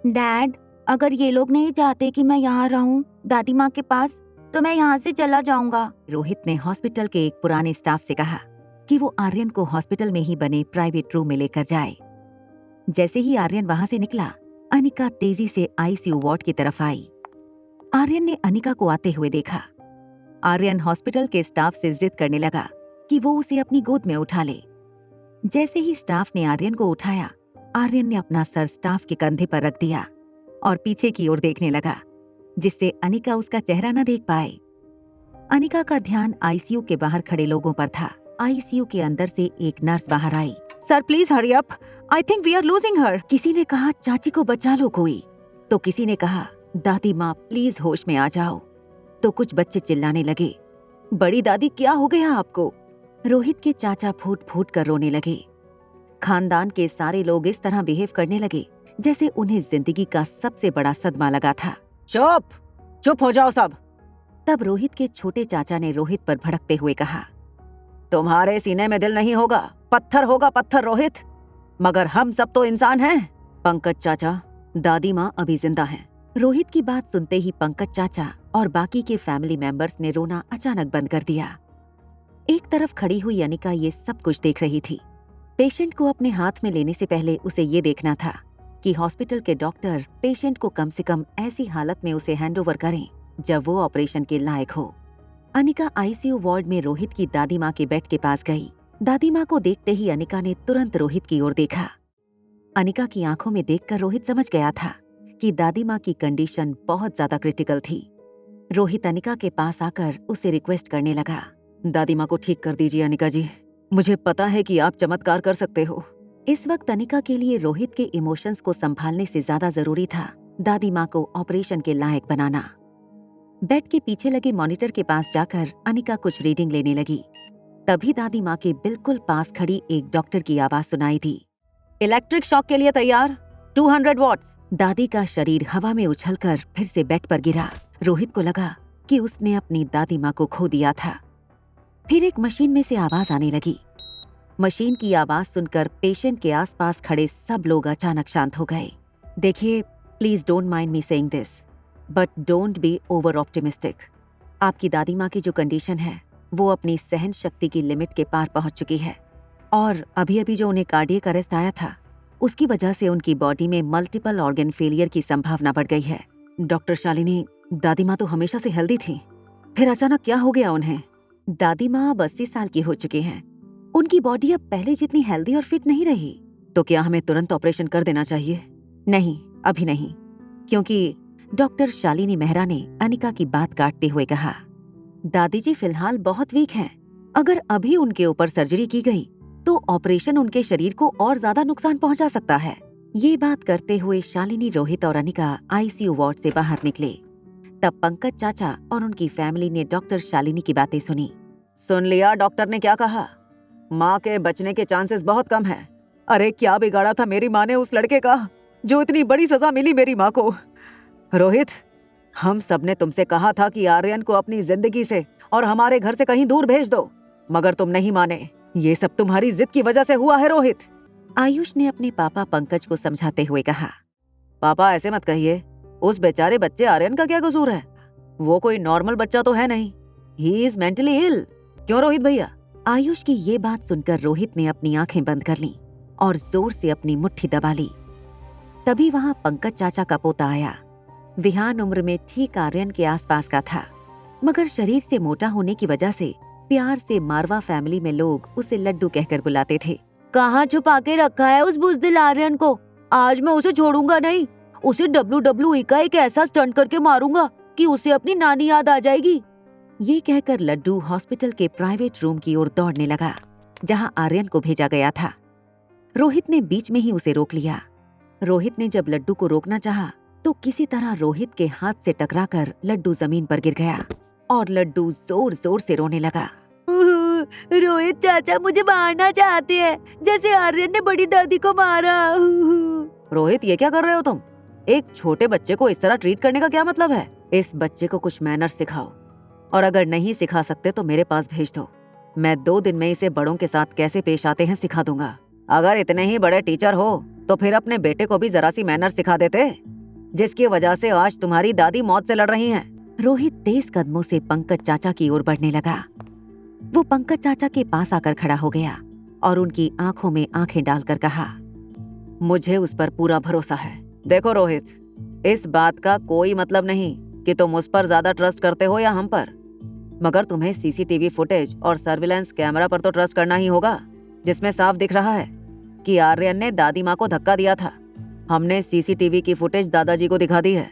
Dad, अगर ये लोग नहीं चाहते कि मैं यहाँ रहूं दादी माँ के पास, तो मैं यहाँ से चला जाऊंगा। रोहित ने हॉस्पिटल के एक पुराने स्टाफ से कहा कि वो आर्यन को हॉस्पिटल में ही बने प्राइवेट रूम में लेकर जाए। जैसे ही आर्यन वहां से निकला, अनिका तेजी से आईसीयू वार्ड की तरफ आई। आर्यन ने अनिका को आते हुए देखा। आर्यन हॉस्पिटल के स्टाफ से जिद करने लगा कि वो उसे अपनी गोद में उठा ले। जैसे ही स्टाफ ने आर्यन को उठाया, आर्यन ने अपना सर स्टाफ के कंधे पर रख दिया और पीछे की ओर देखने लगा, जिससे अनिका उसका चेहरा न देख पाए। अनिका का ध्यान आईसीयू के बाहर खड़े लोगों पर था। आईसीयू के अंदर से एक नर्स बाहर आई। Sir please hurry up, I think we are losing her. किसी ने कहा चाची को बचा लो कोई, तो किसी ने कहा दादी माँ प्लीज होश में आ जाओ। तो कुछ बच्चे चिल्लाने लगे, बड़ी दादी क्या हो गया आपको? रोहित के चाचा फूट फूट कर रोने लगे। खानदान के सारे लोग इस तरह बिहेव करने लगे जैसे उन्हें जिंदगी का सबसे बड़ा सदमा लगा था। चुप चुप हो जाओ सब। तब रोहित के छोटे चाचा ने रोहित पर भड़कते हुए कहा, तुम्हारे सीने में दिल नहीं होगा, पत्थर होगा पत्थर रोहित, मगर हम सब तो इंसान हैं। पंकज चाचा, दादी माँ अभी जिंदा हैं। रोहित की बात सुनते ही पंकज चाचा और बाकी के फैमिली मेंबर्स ने रोना अचानक बंद कर दिया। एक तरफ खड़ी हुई अनिका ये सब कुछ देख रही थी। पेशेंट को अपने हाथ में लेने से पहले उसे ये देखना था कि हॉस्पिटल के डॉक्टर पेशेंट को कम से कम ऐसी हालत में उसे हैंडओवर करें जब वो ऑपरेशन के लायक हो। अनिका आईसीयू वार्ड में रोहित की दादी माँ के बेड के पास गई। दादी माँ को देखते ही अनिका ने तुरंत रोहित की ओर देखा। अनिका की आंखों में देखकर रोहित समझ गया था कि दादी माँ की कंडीशन बहुत ज्यादा क्रिटिकल थी। रोहित अनिका के पास आकर उसे रिक्वेस्ट करने लगा, दादी माँ को ठीक कर दीजिए अनिका जी, मुझे पता है कि आप चमत्कार कर सकते हो। इस वक्त अनिका के लिए रोहित के इमोशंस को संभालने से ज्यादा जरूरी था दादी माँ को ऑपरेशन के लायक बनाना। बेड के पीछे लगे मॉनिटर के पास जाकर अनिका कुछ रीडिंग लेने लगी। तभी दादी माँ के बिल्कुल पास खड़ी एक डॉक्टर की आवाज सुनाई दी, इलेक्ट्रिक शॉक के लिए तैयार, 200 वॉट्स। दादी का शरीर हवा में उछलकर फिर से बेड पर गिरा। रोहित को लगा कि उसने अपनी दादी माँ को खो दिया था। फिर एक मशीन में से आवाज आने लगी। मशीन की आवाज सुनकर पेशेंट के आसपास खड़े सब लोग अचानक शांत हो गए। देखिए, please don't mind me saying this, but don't be over optimistic. आपकी दादी माँ की जो कंडीशन है वो अपनी सहन शक्ति की लिमिट के पार पहुंच चुकी है, और अभी अभी जो उन्हें कार्डियक अरेस्ट आया था उसकी वजह से उनकी बॉडी में मल्टीपल ऑर्गन फेलियर की संभावना बढ़ गई है। डॉक्टर शालिनी, दादी माँ तो हमेशा से हेल्दी थी, फिर अचानक क्या हो गया उन्हें? दादी माँ अब 80 साल की हो चुकी हैं। उनकी बॉडी अब पहले जितनी हेल्दी और फिट नहीं रही। तो क्या हमें तुरंत ऑपरेशन कर देना चाहिए? नहीं, अभी नहीं, क्योंकि डॉक्टर शालिनी मेहरा ने अनिका की बात काटते हुए कहा, दादी जी फिलहाल बहुत वीक हैं। अगर अभी उनके ऊपर सर्जरी की गई तो ऑपरेशन उनके शरीर को और ज्यादा नुकसान पहुंचा सकता है। ये बात करते हुए शालिनी, रोहित और अनिका आईसीयू वार्ड से बाहर निकले। तब पंकज चाचा और उनकी फैमिली ने डॉक्टर शालिनी की बातें सुनी। सुन लिया डॉक्टर ने क्या कहा? माँ के बचने के चांसेस बहुत कम हैं। अरे क्या बिगाड़ा था मेरी माँ ने उस लड़के का, जो इतनी बड़ी सजा मिली मेरी माँ को। रोहित, हम सब ने तुमसे कहा था कि आर्यन को अपनी जिंदगी से और हमारे घर से कहीं दूर भेज दो, मगर तुम नहीं माने। ये सब तुम्हारी जिद की वजह से हुआ है रोहित। आयुष ने अपने पापा पंकज को समझाते हुए कहा, पापा ऐसे मत कहिए, उस बेचारे बच्चे आर्यन का क्या कसूर है? वो कोई नॉर्मल बच्चा तो है नहीं, ही इज मेंटली इल। क्यों रोहित भैया? आयुष की ये बात सुनकर रोहित ने अपनी आंखें बंद कर लीं और जोर से अपनी मुट्ठी दबा ली। तभी वहां पंकज चाचा का पोता आया। विहान उम्र में ठीक आर्यन के आसपास का था, मगर शरीर से मोटा होने की वजह से प्यार से मारवा फैमिली में लोग उसे लड्डू कहकर बुलाते थे। कहाँ छुपा के रखा है उस बुज़दिल आर्यन को? आज मैं उसे छोड़ूंगा नहीं। उसे WWE का एक ऐसा स्टंट करके मारूंगा कि उसे अपनी नानी याद आ जाएगी। ये कहकर लड्डू हॉस्पिटल के प्राइवेट रूम की ओर दौड़ने लगा, जहां आर्यन को भेजा गया था। रोहित ने बीच में ही उसे रोक लिया। रोहित ने जब लड्डू को रोकना चाहा तो किसी तरह रोहित के हाथ से टकराकर लड्डू जमीन पर गिर गया और लड्डू जोर जोर से रोने लगा। रोहित चाचा मुझे मारना चाहते हैं, जैसे आर्यन ने बड़ी दादी को मारा। रोहित, ये क्या कर रहे हो तुम? एक छोटे बच्चे को इस तरह ट्रीट करने का क्या मतलब है? इस बच्चे को कुछ मैनर्स सिखाओ, और अगर नहीं सिखा सकते तो मेरे पास भेज दो। मैं 2 दिन में इसे बड़ों के साथ कैसे पेश आते हैं सिखा दूंगा। अगर इतने ही बड़े टीचर हो तो फिर अपने बेटे को भी जरा सी मैनर्स सिखा देते। जिसकी वजह से आज तुम्हारी दादी मौत से लड़ रही हैं। रोहित तेज कदमों से पंकज चाचा की ओर बढ़ने लगा। वो पंकज चाचा के पास आकर खड़ा हो गया और उनकी आंखों में आंखें डालकर कहा, मुझे उस पर पूरा भरोसा है। देखो रोहित, इस बात का कोई मतलब नहीं कि तुम उस पर ज्यादा ट्रस्ट करते हो या हम पर, मगर तुम्हें सीसीटीवी फुटेज और सर्विलांस कैमरा पर तो ट्रस्ट करना ही होगा, जिसमें साफ दिख रहा है कि आर्यन ने दादी माँ को धक्का दिया था। हमने सीसीटीवी की फुटेज दादाजी को दिखा दी है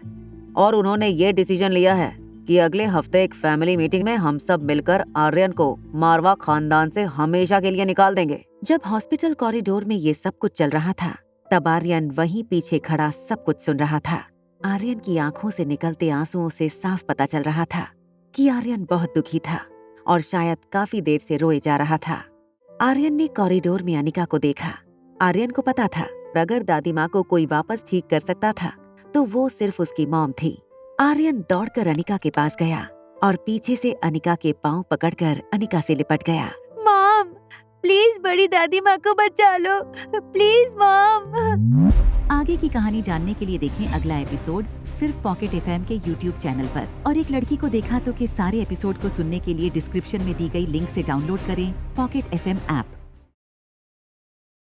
और उन्होंने ये डिसीजन लिया है कि अगले हफ्ते एक फैमिली मीटिंग में हम सब मिलकर आर्यन को मारवा खानदान से हमेशा के लिए निकाल देंगे। जब हॉस्पिटल कॉरिडोर में ये सब कुछ चल रहा था, तब आर्यन वहीं पीछे खड़ा सब कुछ सुन रहा था। आर्यन की आंखों से निकलते आंसुओं से साफ पता चल रहा था कि आर्यन बहुत दुखी था और शायद काफी देर से रोए जा रहा था। आर्यन ने कॉरिडोर में अनिका को देखा। आर्यन को पता था अगर दादी माँ को कोई वापस ठीक कर सकता था तो वो सिर्फ उसकी मॉम थी। आर्यन दौड़कर अनिका के पास गया और पीछे से अनिका के पांव पकड़कर अनिका से लिपट गया। मॉम, प्लीज बड़ी दादी माँ को बचा लो, प्लीज मॉम। आगे की कहानी जानने के लिए देखें अगला एपिसोड सिर्फ पॉकेट एफएम के यूट्यूब चैनल पर। और एक लड़की को देखा तो के सारे एपिसोड को सुनने के लिए डिस्क्रिप्शन में दी गई लिंक से डाउनलोड करें पॉकेट एफएम ऐप।